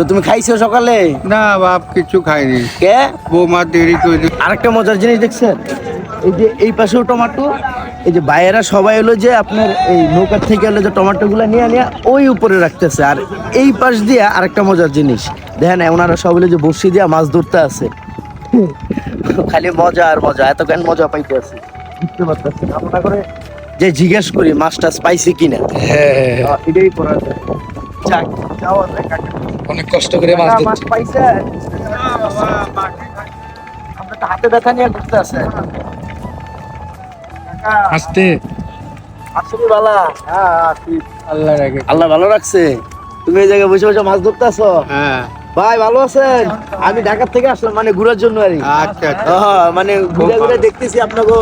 তো তুমি খাইছো সকালে? না বাপ কিছু খাইনি, কে? বৌমা দেরি করে। আরেকটা মজার জিনিস দেখছেন, এই যে এই পাশেও টমেটো, এই যে বাইরেরা সবাই হলো যে আপনার এই নৌকার থেকে হলো যে টমেটো গুলা নিয়ে নিয়ে ওই উপরে রাখতেছে। আর এই পাশ দিয়ে আরেকটা মজার জিনিস দেখেন, ওনারা সব হলো যে বড়শি দিয়ে মাছ ধরতে আছে। খালি মজা আর মজা, এত কেন মজা পাইতে আছে বুঝতে পারতেছি না। আমরা করে যে জিজ্ঞেস করি মাছটা স্পাইসি কিনা, এটাই করা যায়। যাক, যাওয়া যায় কাকা। অনেক কষ্ট করে মাছ মাছ ধরছে। পাইছে, আমরা তো হাতে ব্যথা নিয়ে ঘুরতে আছে। আসতে আসলে বালা, আল্লাহ রাখে। আল্লাহ ভালো রাখছে। তুমি এই জায়গায় বসে বসে মাছ ধরতেছো? হ্যাঁ ভাই ভালো আছেন? আমি ঢাকা থেকে আসলাম, মানে ঘোরার জন্য আর কি। আচ্ছা আচ্ছা। মানে ঘুরে ঘুরে দেখতেছি আপনাকে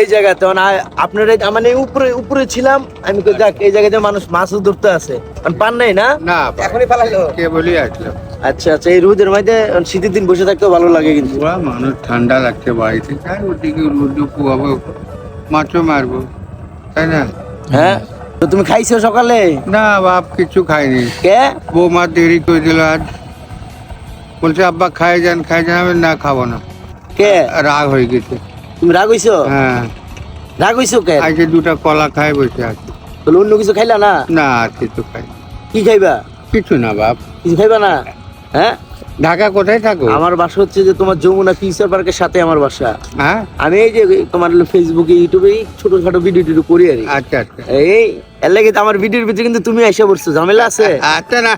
এই জায়গাতে। মানে আপনার মানে উপরে উপরে ছিলাম আমি, তো যাক এই জায়গাতে মানুষ মাছ ধরতে আছে, মানে পান নাই না? না এখনই পালাইলো। কে বলি আসলাম। আচ্ছা আচ্ছা, এই রোদের মধ্যে শীতের দিন বসে থাকতেও ভালো লাগে কিন্তু। পুরা মানুষ ঠান্ডা লাগছে বাড়িতে, তাই ওদিকে রুদ্র পুয়াবো, মাছও মারবো, তাই না? হ্যাঁ, তো তুমি খাইছো সকালে? না বাপ কিছু খাইনি, কে? বৌমা দেরি করে দিল আজ। বলছে আব্বা খাই যান খাই যান, আমি না খাবো না। কে? রাগ হয়ে গেছে। তুমি রাগ হইছো? হ্যাঁ, রাগ হইছো কে? আজকে দুটা কলা খাই বসে আছে। তাহলে অন্য কিছু খাইলা না? না আর কিছু খাই, কি খাইবা? কিছু না বাপ। কিছু খাইবা না? হ্যাঁ, ঢাকা কোথায় থাকো? আমার বাসা হচ্ছে যে তোমার যমুনা ফিউচার পার্কের সাথে আমার বাসা। হ্যাঁ আমি এই যে তোমার ফেসবুকে ইউটিউবে ছোটখাটো ভিডিও টিডিও করি আর কি। আচ্ছা আচ্ছা এই এর লাগে তো আমার ভিডিওর ভিতরে কিন্তু তুমি এসে পড়ছো, ঝামেলা আছে? আচ্ছা না,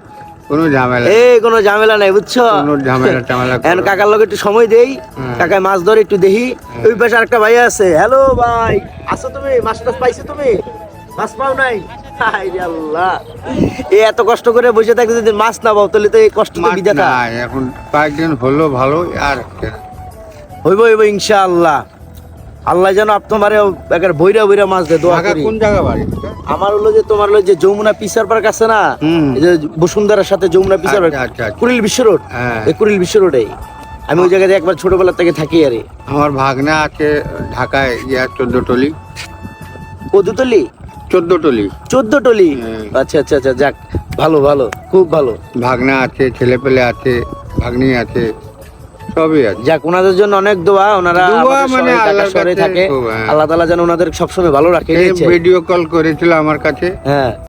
কোনো ঝামেলা এই কোনো ঝামেলা নাই বুঝছো। কোনো ঝামেলা টামেলা করো এখন না। কাকার লগে একটু সময় দেই, হ্যাঁ। কাকায় মাছ ধরে একটু দেখি। ওই পাশে আরেকটা ভাই আছে। হ্যালো ভাই, আছো তুমি? মাছ টাছ পাইছো তুমি? মাছ পাও নাই? হায় রে আল্লাহ, এই এত কষ্ট করে বসে থাকতে যদি মাছ না পাও তাহলে তো এই কষ্ট তো মাছ বিধাতা। নাই, এখন কয়েকদিন হলো ভালো, আর হইব হইব ইনশাআল্লাহ। আল্লাহ যেন আপনার একের বইরা বইরা মাছ দেয়, দোয়া ঢাকা করি। কোন জায়গা বাড়ি? আমার হলো যে তোমার হলো যে যমুনা ফিচার পার্ক আছে না, হুম। এই যে বসুন্ধরার সাথে যমুনা ফিচার পার্ক, আচ্ছা, আচ্ছা, আচ্ছা। কুড়িল বিশ্ব রোড। হ্যাঁ। এই কুড়িল বিশ্ব রোডে আমি ওই জায়গাতে একবার ছোটবেলা থেকে থাকি আরে। আমার ভাগনা আছে ঢাকায়, 14 কদুতলি, 14 14 হ্যাঁ। আচ্ছা আচ্ছা আচ্ছা, যাক ভালো ভালো, খুব ভালো। ভাগনা আছে, ছেলে পেলে আছে, ভাগ্নি আছে, সবই আছে। যাক, ওনাদের জন্য অনেক দোয়া। ওনারা দোয়া আমাদের মানে শহরে, ঢাকা আল্লাহর শহরে কাছে থাকে। খুব, হ্যাঁ। আল্লাহ তাআলা যেন ওনাদের সবসময় ভালো রাখে। ভিডিও কল করেছিল আমার কাছে। হ্যাঁ।